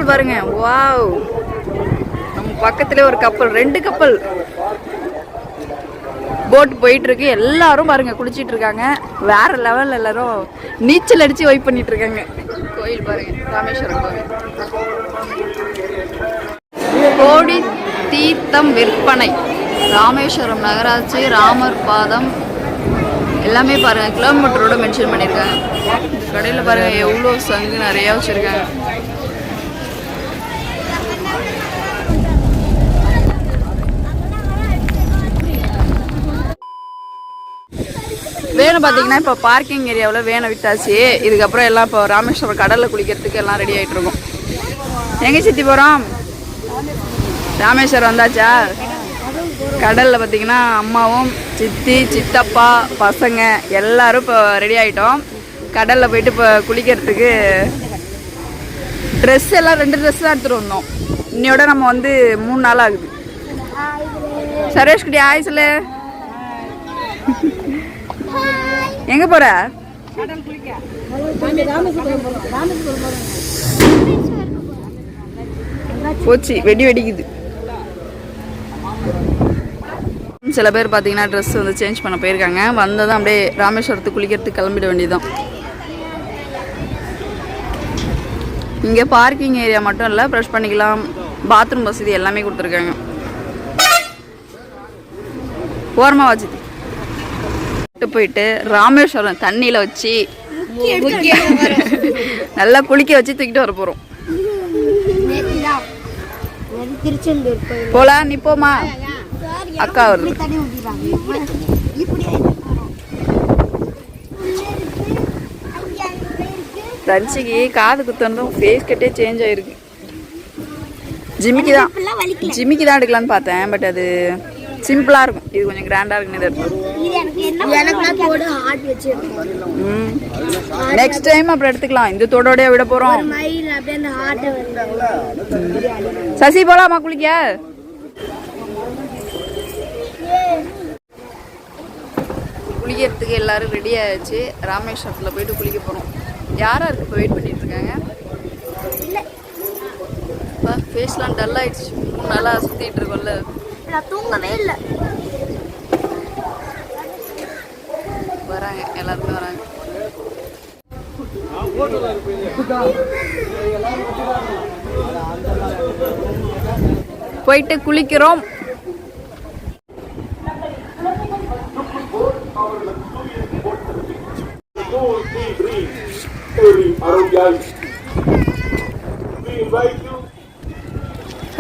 பாருங்க. வாவ், நம்ம பக்கத்துல ஒரு கப்பல், 2 கப்பல் போட் போயிட்டு இருக்கு. எல்லாரும் பாருங்க குளிச்சிட்டு இருக்காங்க. வேற லெவல், எல்லாரும் நீச்சல் அடிச்சு வெயிட் பண்ணிட்டு இருக்காங்க. கோயில் பாருங்க, ராமேஸ்வரம் கோவில். கோடி தீர்த்தம் விற்பனை, ராமேஸ்வரம் நகராட்சி, ராமர் பாதம் எல்லாமே பாருங்க கிலோமீட்டரோட மென்ஷன் பண்ணியிருக்காங்க. கடையில் பாருங்க எவ்வளோ சங்கு நிறையா வச்சிருக்காங்க. வேணும் பார்த்தீங்கன்னா இப்போ பார்க்கிங் ஏரியாவில் வேனை விட்டாச்சு. இதுக்கப்புறம் எல்லாம் இப்போ ராமேஸ்வரம் கடலில் குளிக்கிறதுக்கு எல்லாம் ரெடி ஆகிட்டு இருக்கோம். எங்கே சுற்றி போகிறோம்? ராமேஸ்வரம் வந்தாச்சா? கடலில் பார்த்தீங்கன்னா அம்மாவும் சித்தி சித்தப்பா பசங்க எல்லாரும் இப்போ ரெடி ஆகிட்டோம். கடலில் போயிட்டு இப்போ குளிக்கிறதுக்கு ட்ரெஸ் எல்லாம் 2 ட்ரெஸ் தான் எடுத்துகிட்டு வந்தோம். இன்னையோட நம்ம வந்து 3 நாள் ஆகுது. சரேஷ் குட்டி ஆய் சொல்லு. எங்க போற? போச்சு, வெடி வெடிக்குது. சில பேர் பார்த்தீங்கன்னா ட்ரெஸ் வந்து சேஞ்ச் பண்ண போயிருக்காங்க. வந்ததும் அப்படியே ராமேஸ்வரத்துக்கு குளிக்கிறதுக்கு கிளம்பிட வேண்டியதுதான். இங்கே பார்க்கிங் ஏரியா மட்டும் இல்லை, ப்ரஷ் பண்ணிக்கலாம், பாத்ரூம் வசதி எல்லாமே கொடுத்துருக்காங்க. ஓரமாக வச்சு போயிட்டு ராமேஸ்வரம் தண்ணியில் வச்சு நல்லா குளிக்க வச்சு தூக்கிட்டு வர போகிறோம். போலாம், நீ போமா? அக்கா வருது. ரன்சிக்கு காது குத்தணும், ஃபேஸ் கட்டே சேஞ்ச் ஆயிருக்கு. ஜிமிக்கு தான் எடுக்கலான்னு பார்த்தேன், பட் அது சிம்பிளா இருக்கும். இது கொஞ்சம் கிராண்டா இருக்குன்னு எடுத்தோம். நெக்ஸ்ட் டைம் அப்புறம் எடுத்துக்கலாம். இந்த தோடோட விட போறோம். சசி போலாமா குளிக்க? குளிக்கிறதுக்கு எல்லாரும் ரெடி ஆயிடுச்சு. ராமேஸ்வரத்தில் போயிட்டு குளிக்க போகிறோம். யாராக இருக்கு இப்போ வெயிட் பண்ணிட்டு இருக்காங்க? ஃபேஸ்லாம் டல் ஆயிடுச்சு. 3 நாளாக சுற்றிட்டு இருக்கோம்ல, தூங்கவே இல்லை. வராங்க, எல்லாருமே வராங்க. போயிட்டு குளிக்கிறோம்.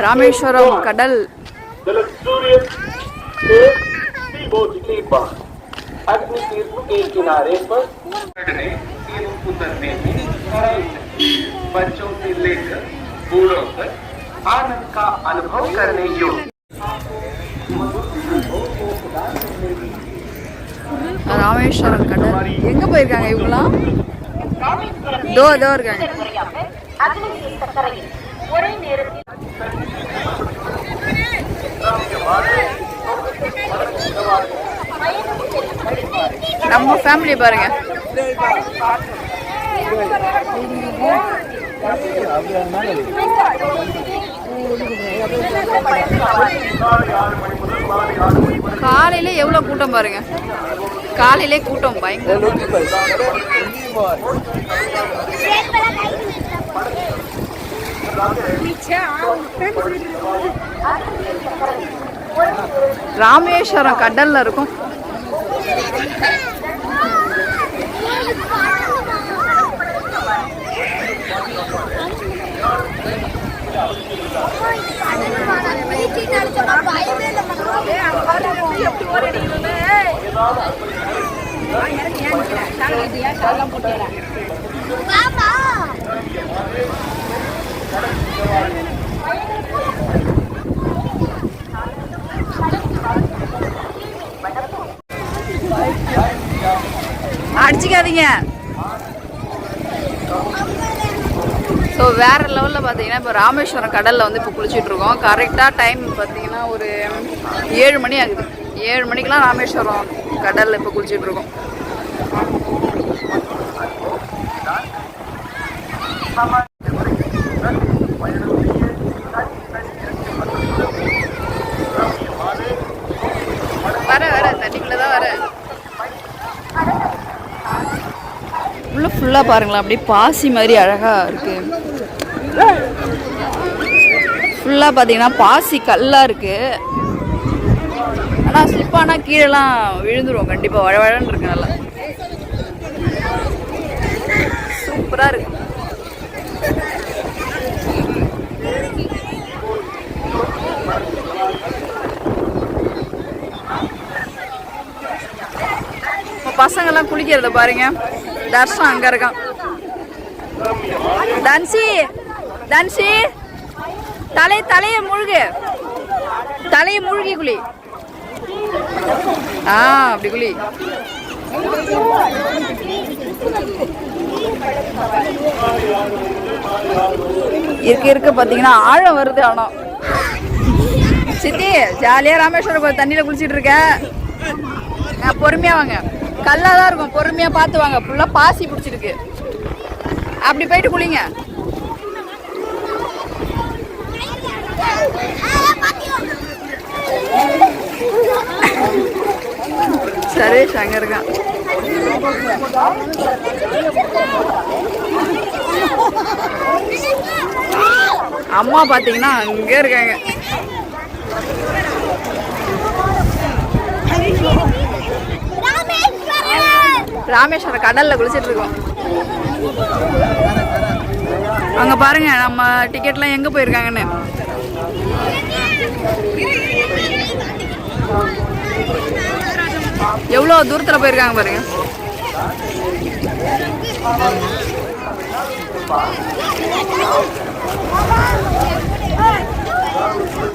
ராமேஸ்வரம் கடல் बच्चों से लेकर बूढ़ों तक आनंद का अनुभव करने योग्य। ராமேஸ்வரம் கடல் எங்க போயிருக்காங்க இவங்களாம்? தோ இருக்காங்க. நம்ம ஃபேமிலி பாருங்க. காலையில எவ்வளவு கூட்டம் பாருங்க. காலையிலே கூட்டம் பயங்கர. ராமேஸ்வரம் கடல்ல இருக்கும். அடிச்சுக்காதீங்க. ஸோ வேறு லெவலில் பார்த்தீங்கன்னா இப்போ ராமேஸ்வரம் கடலில் வந்து இப்போ குளிச்சுட்டு இருக்கோம். கரெக்டாக டைம் பார்த்தீங்கன்னா ஒரு 7 மணி ஆகுது. 7 மணிக்கெலாம் ராமேஸ்வரம் கடலில் இப்போ குளிச்சுட்டு இருக்கோம். ஃபுல்லாக பாருங்களேன், அப்படியே பாசி மாதிரி அழகாக இருக்குது. ஃபுல்லாக பார்த்தீங்கன்னா பாசி கல்லாக இருக்குது. ஆனால் ஸ்லிப்பானால் கீழெல்லாம் விழுந்துடும் கண்டிப்பாக. வழவழன்னு இருக்கு, நல்லா சூப்பராக இருக்கு. பசங்கள்லாம் குளிக்கிறத பாருங்க. தர்ஷன் அங்கே இருக்கான். தன்சி தன்சி தலையை முழுகு, தலையை முழுகி குளி. அப்படி குளி. இருக்க பார்த்தீங்கன்னா ஆழம் வருது. ஆனால் சித்தி ஜாலியாக ராமேஸ்வரம் தண்ணியில் குளிச்சுட்டு இருக்க. பொறுமையா வாங்க, கல்லா தான் இருக்கும், பொறுமையா பார்த்து வாங்க. ஃபுல்லா பாசி பிடிச்சிருக்கு. அப்படி போயிட்டு குளிங்க. சரேஷ் அங்க இருக்கான். அம்மா பாத்தீங்கன்னா அங்க இருக்காங்க. ராமேஸ்வரம் கடல்ல குளிச்சிட்டு இருக்கோம். அங்க பாருங்க நம்ம டிக்கெட்லாம் எங்க போயிருக்காங்கன்னு. எவ்வளவு தூரத்துல போயிருக்காங்க பாருங்க.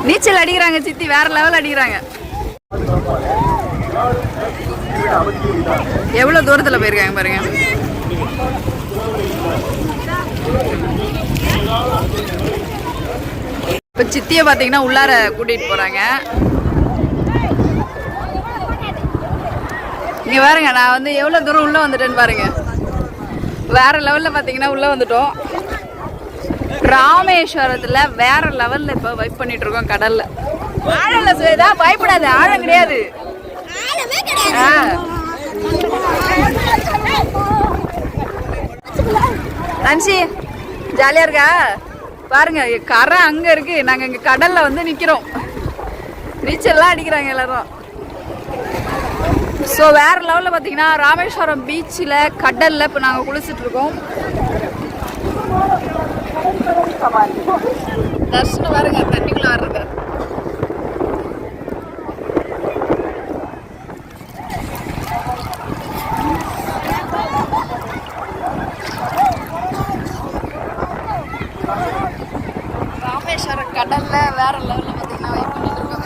நீச்சல் அடிக்கிறாங்க சித்தி, வேற லெவல் அடிக்கிறாங்க. எவ்வளவு தூரத்துல போயிருக்காங்க பாருங்க. இப்ப சித்திய பாத்தீங்கன்னா உள்ளார கூட்டிட்டு போறாங்க. இங்க பாருங்க, நான் வந்து எவ்வளவு தூரம் உள்ள வந்துட்டேன்னு பாருங்க. வேற லெவல்ல பாத்தீங்கன்னா உள்ள வந்துட்டோம். ராமேஸ்வரத்துல வேற லெவல்ல இப்ப வைப் பண்ணிட்டு இருக்கோம். கடல்ல ஆழம்ல சுவேதா, பயப்படாது, ஆழம் கிடையாது. நன்சி ஜாலியா இருக்கா பாருங்க. கரை அங்க இருக்கு, நாங்க இங்க கடல்ல வந்து நிக்கிறோம். நீச்சல்லாம் அடிக்கிறாங்க எல்லாரும். ஸோ வேற லெவல்ல பாத்தீங்கன்னா ராமேஸ்வரம் பீச்சில் கடல்ல இப்போ நாங்கள் குளிச்சுட்டு இருக்கோம். தர்ஷனம் பாருங்க தண்ணிக்குள்ள ஆடுறது. ராமேஸ்வரம் கடல்ல வேற லெவல்ல பாத்தீங்கன்னா வைப் பண்ணிட்டு இருக்கோம்.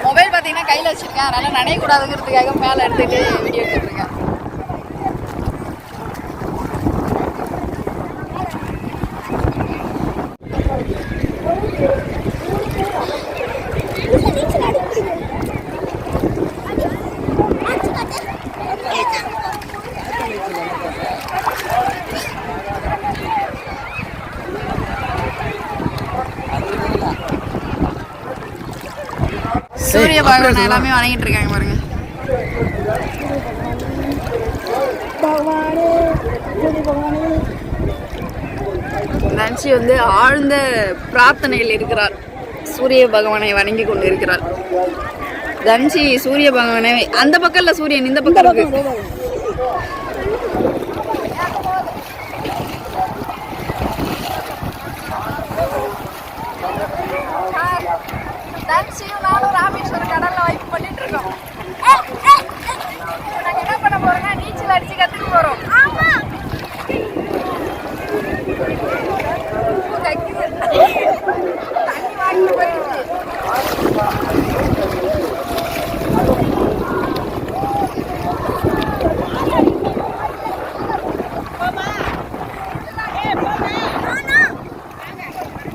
மொபைல் பார்த்தீங்கன்னா கையில் வச்சிருக்கேன், அதனால நனையக்கூடாதுங்கிறதுக்காக மேலே எடுத்துட்டு வீடியோ எடுத்துருக்கேன். சூரிய பகவான் எல்லாமே வணங்கிட்டு இருக்காங்க பாருங்க. நன்சி வந்து ஆழ்ந்த பிரார்த்தனையில் இருக்கிறார். சூரிய பகவானை வணங்கி கொண்டு இருக்கிறார். தன்சி சூரிய பகவானை அந்த பக்கம் இல்ல, சூரியன் இந்த பக்கம் இருக்கு. ராமேஸ்வரம் கடல்ல வைப் பண்ணிட்டு இருக்கோம். நாங்க என்ன பண்ண போறோம்னா நீச்சல் அடிச்சு கத்துக்க போறோம். தண்ணி வாங்கிட்டு போயிடுச்சு.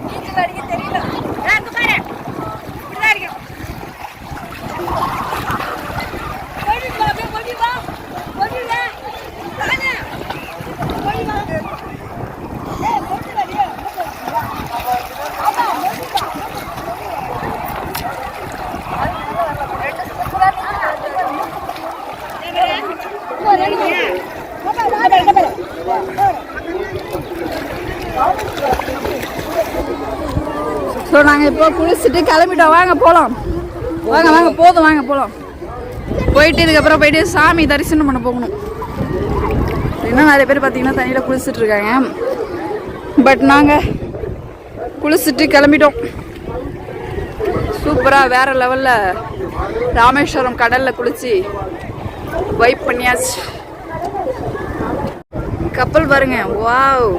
நீச்சல் அடிக்க தெரியல. ஸோ நாங்கள் இப்போ குளிச்சுட்டு கிளம்பிட்டோம். வாங்க போகலாம். வாங்க வாங்க போதும், வாங்க போகலாம். போயிட்டு இதுக்கப்புறம் போயிட்டு சாமி தரிசனம் பண்ண போகணும். இன்னும் நிறைய பேர் பார்த்தீங்கன்னா தண்ணியில் குளிச்சுட்டு இருக்காங்க. பட் நாங்கள் குளிச்சுட்டு கிளம்பிட்டோம். சூப்பராக வேற லெவலில் ராமேஸ்வரம் கடலில் குளிச்சு வைப் பண்ணியாச்சு. கப்பல் பாருங்க, வாவ்.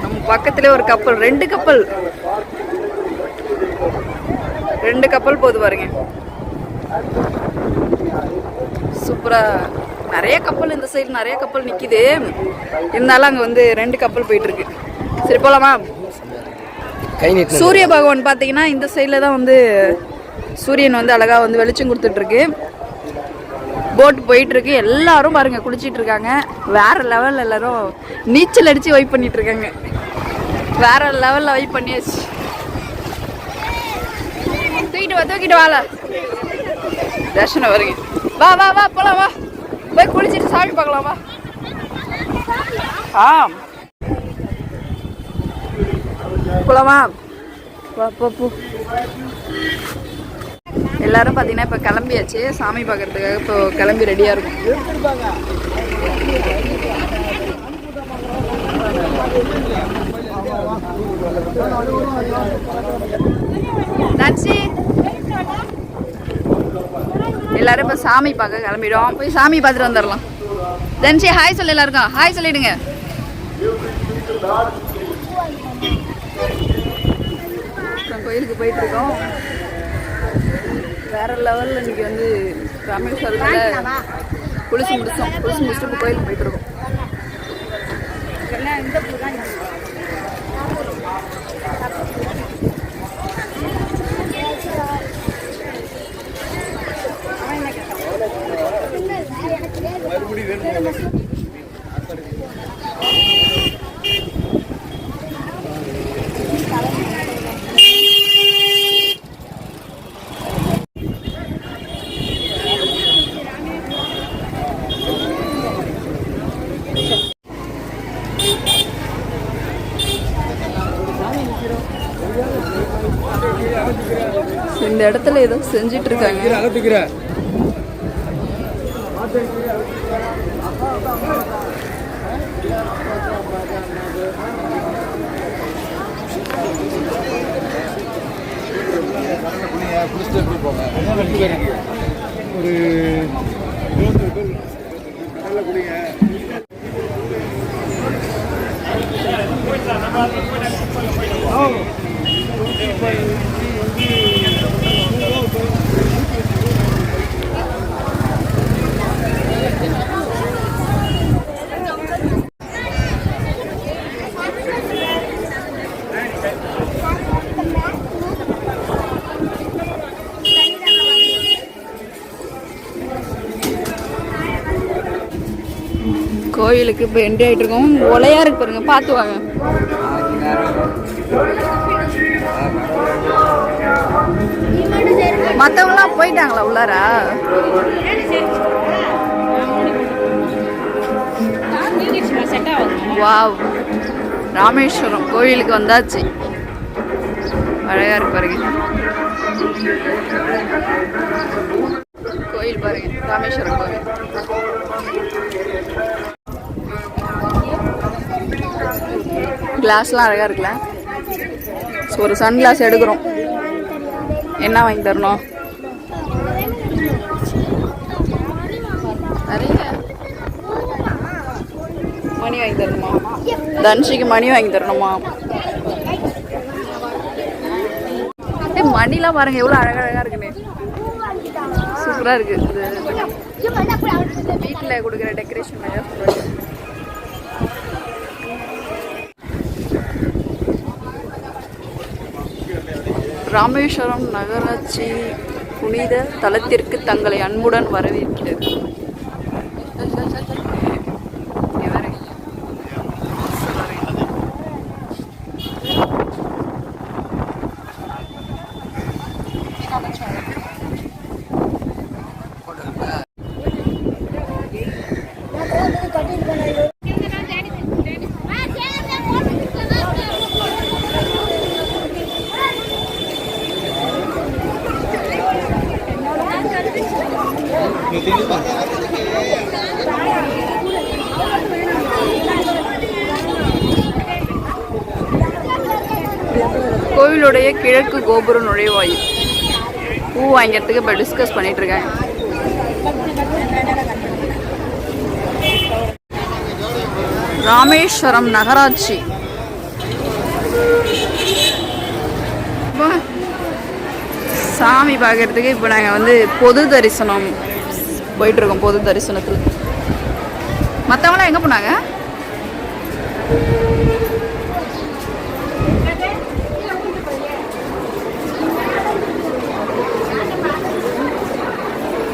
நம்ம பக்கத்துலேயே ஒரு கப்பல், 2 கப்பல், 2 கப்பல் போகுது பாருங்க. சூப்பரா நிறைய கப்பல், இந்த சைடு நிறைய கப்பல் நிக்குது. இருந்தாலும் அங்க வந்து 2 கப்பல் போயிட்டு இருக்கு. சரி போலாமா? சூரிய பகவான் பாத்தீங்கன்னா இந்த சைட்ல தான் வந்து சூரியன் வந்து அழகா வந்து வெளிச்சம் கொடுத்துட்டு இருக்கு. போட் போயிட்டு இருக்கு. எல்லாரும் பாருங்க குளிச்சிட்டு இருக்காங்க. வேற லெவல்ல எல்லாரும் நீச்சல் அடிச்சு வைப் பண்ணிட்டு இருக்காங்க. வேற லெவல்ல வைப் பண்ணியாச்சு. தூக்கிட்டு வாழ தர்ஷனம் வருங்க. வா வா வா போலாம், வா போய் குளிச்சுட்டு சாமி பார்க்கலாம். வா. போலாமா? வா போ. எல்லாரும் பார்த்தீங்கன்னா இப்போ கிளம்பியாச்சு. சாமி பார்க்கறதுக்காக இப்போ கிளம்பி ரெடியாக இருக்கும். எல்லாரும் இப்போ சாமி பார்க்க கிளம்பிடும். போய் சாமி பார்த்துட்டு வந்துடலாம். தன்சி ஹாய் சொல்லு, எல்லாருக்கும் ஹாய் சொல்லிடுங்க. கோயிலுக்கு போயிட்டு இருக்கோம். வேற லெவலில் இன்னைக்கு வந்து ராமேஸ்வரத்தில் குளிச்சு முடிச்சுட்டு இப்போ கோயிலுக்கு போயிட்டு இருக்கோம். இந்த இடத்துல ஏதோ செஞ்சிட்டு இருக்காங்க. கோயிலுக்கு இப்போ என்ட்ரி ஆகிட்டு இருக்கோம். ஒலையா இருக்கு பாருங்க, பார்த்து வாங்க. மற்றவங்களாம் போயிட்டாங்களா உள்ளாரா? வாவ், ராமேஸ்வரம் கோயிலுக்கு வந்தாச்சு. அழகா இருக்கு பாருங்க கோயில், பாருங்க ராமேஸ்வரம் கோயில். கிளாஸ்லாம் அழகா இருக்குல்ல. ஸோ ஒரு சன் கிளாஸ் எடுக்கிறோம். என்ன வாங்கி தரணும்? மணி வாங்கி தரணுமா? தன்ஷிக்கு மணி வாங்கி தரணுமா? மணிலாம் பாருங்க எவ்வளோ அழகழகா இருக்குன்னு. சூப்பராக இருக்கு. வீட்டில் கொடுக்குற டெக்கரேஷன் மாதிரி சூப்பராக. ராமேஸ்வரம் நகராட்சி புனித தலத்திற்கு தங்களை அன்புடன் வரவேற்கிறது. கோவிலுடைய கிழக்கு கோபுர நுழைவாயில் பூ வாங்கிறதுக்கு இப்போ டிஸ்கஸ் பண்ணிட்டு இருக்கேன். ராமேஸ்வரம் நகராட்சி சாமி பார்க்கறதுக்கு இப்போ நாங்கள் வந்து பொது தரிசனம் போயிட்டுருக்கோம். பொது தரிசனத்தில் மற்றவங்களாம் எங்கே போனாங்க?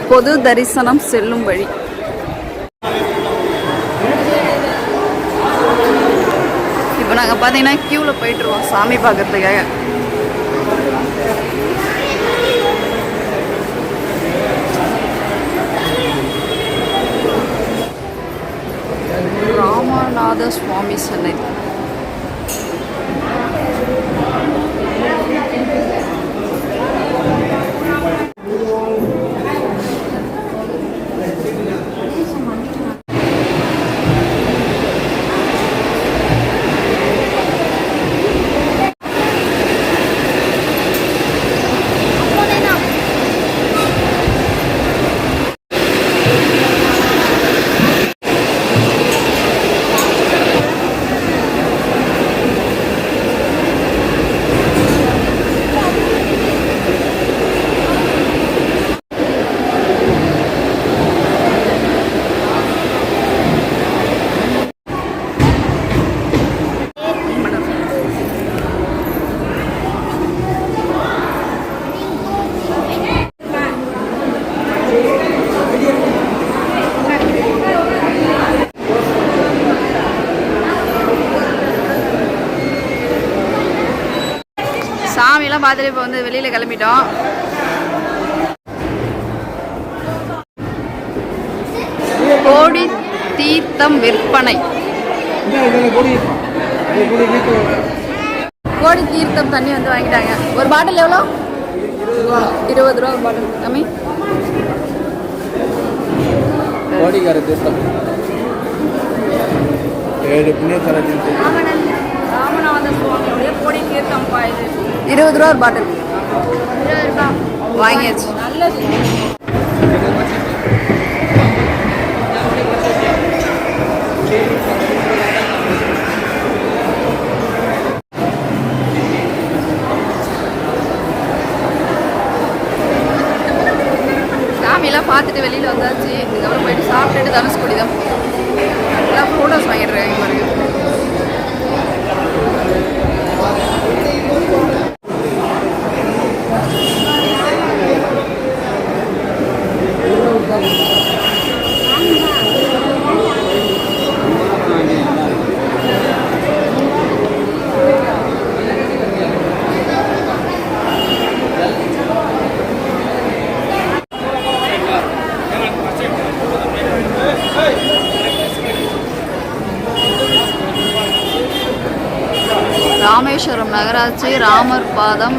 பொது தரிசனம் செல்லும் வழி. இப்போ நாங்கள் பார்த்தீங்கன்னா க்யூவில் போயிட்டுருவோம் சாமி பார்க்கறதுக்காக. ராமநாத சுவாமி சன்னதி. சாமியெல்லாம் பார்த்துட்டு இப்போ வந்து வெளியில் கிளம்பிட்டோம். கோடி தீர்த்தம் விற்பனை. கோடி தீர்த்தம் தண்ணி வந்து வாங்கிட்டாங்க. ஒரு பாட்டில் எவ்வளோ? 20 ரூபா ஒரு பாட்டில். கம்மி. கோடிக்கார தீர்த்தம் 7 புண்ணியத்தல தீர்த்தம். ராமநாத சுவாமியுடைய கோடி தீர்த்தம் பாயுது. 20 ரூபா ஒரு பாட்டில். 20 ரூபா வாங்கியாச்சு. நல்லது. சாமியெல்லாம் பார்த்துட்டு வெளியில் வந்தாச்சு. இதுக்கப்புறம் போயிட்டு சாப்பிட்டுட்டு தனுஷ்கோடி தான் போகும். எல்லாம் ஃபோட்டோஸ் வாங்கிட்டு இருக்காங்க பாருங்க. ராமேஸ்வரம் நகராட்சி, ராமர் பாதம்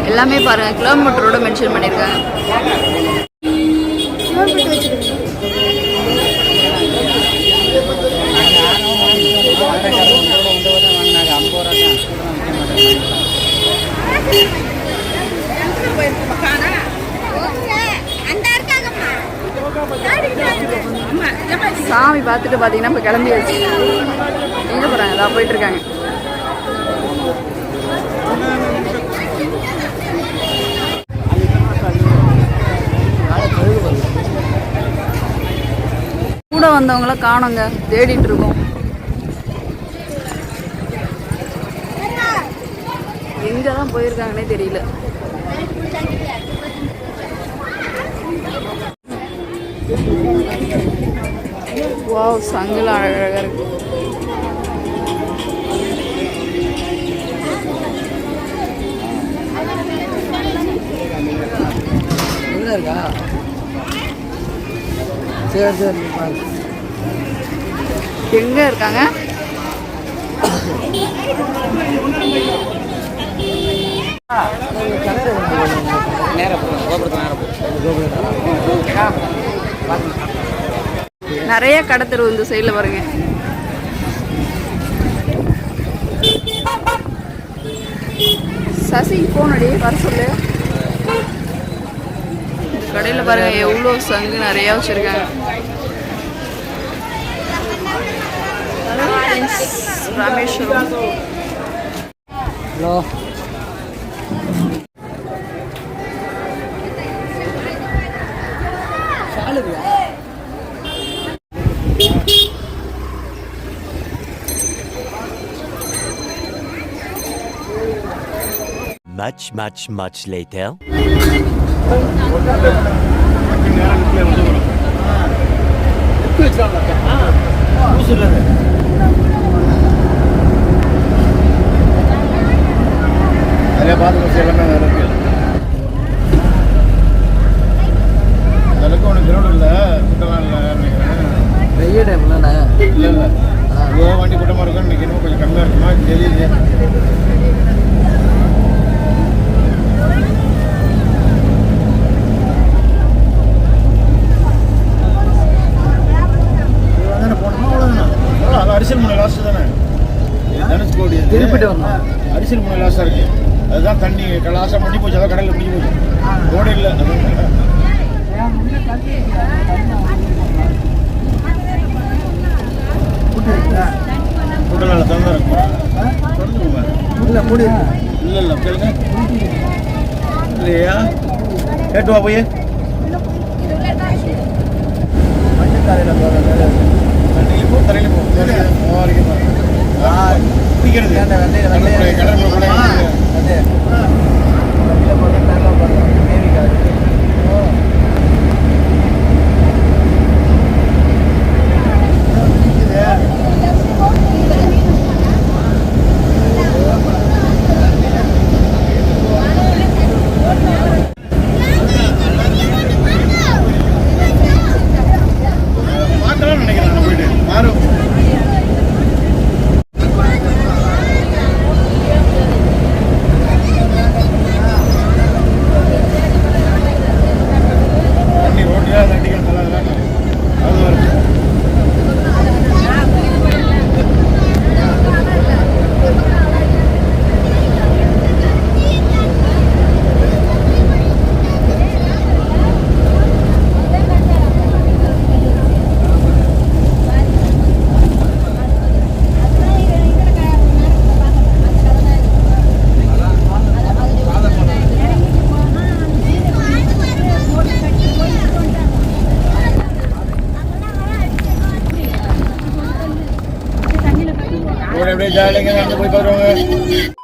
எல்லாமே பாருங்கள் கிலோமீட்டரோட மென்ஷன் பண்ணியிருக்காங்க. சாமி பார்த்துட்டு பார்த்தீங்கன்னா இப்போ கிளம்பியாச்சு. எங்கே போகிறாங்க? அதான் போயிட்டுருக்காங்க. கூட வந்தவங்கள காணோங்க, தேடிட்டு இருக்கோம். எங்க தான் போயிருக்காங்கன்னே தெரியல. வாவ், சங்குல அழகா இருக்கு. எங்க இருக்கா? சரி சரி. எங்க இருக்காங்க? நிறைய கடத்தரு இந்த சைடில் பாருங்க. சசி ஃபோன் அடி வர சொல்லு. கடையில் பாருங்க எவ்வளோ சங்கு நிறையா வச்சுருக்காங்க. ராமேஸ்வரம். Hello Much later. நிறைய பார்த்து எல்லாமே வேறு இருக்கு. அதற்கு உனக்கு கிரௌண்ட் இல்லை, கூட்டம்லாம் இல்லை நினைக்கிறேன். வெய்ய டைம்லண்ணே இல்லை இல்லை இவ்வளோ வண்டி கூட்டமாக இருக்கும். இன்னைக்கு இன்னும் கொஞ்சம் கம்மியாக இருக்குமா தெரியல. அரிசல் முனை லாஸ்ட் தானே தனுஷ்கோடி திருப்பிட்டு வரணும். அரிசல் முனை லாஸ்டாக இருக்கு. அதுதான் தண்ணி லாஸ்டாக முடிஞ்சு போச்சு. அதான் கடலில் முடிஞ்சு போச்சு. ரோடு இல்லை. கூட்டலாம் திறந்தா இருக்கும். திறந்துருங்க. இல்லை மூடி இல்லை இல்லை கேளுங்க இல்லையா கேட்டு வா போய் தரையில் போ பிடிக்கிறது கடற்கரை ஜாலியாக போய் பார்க்குறவங்க.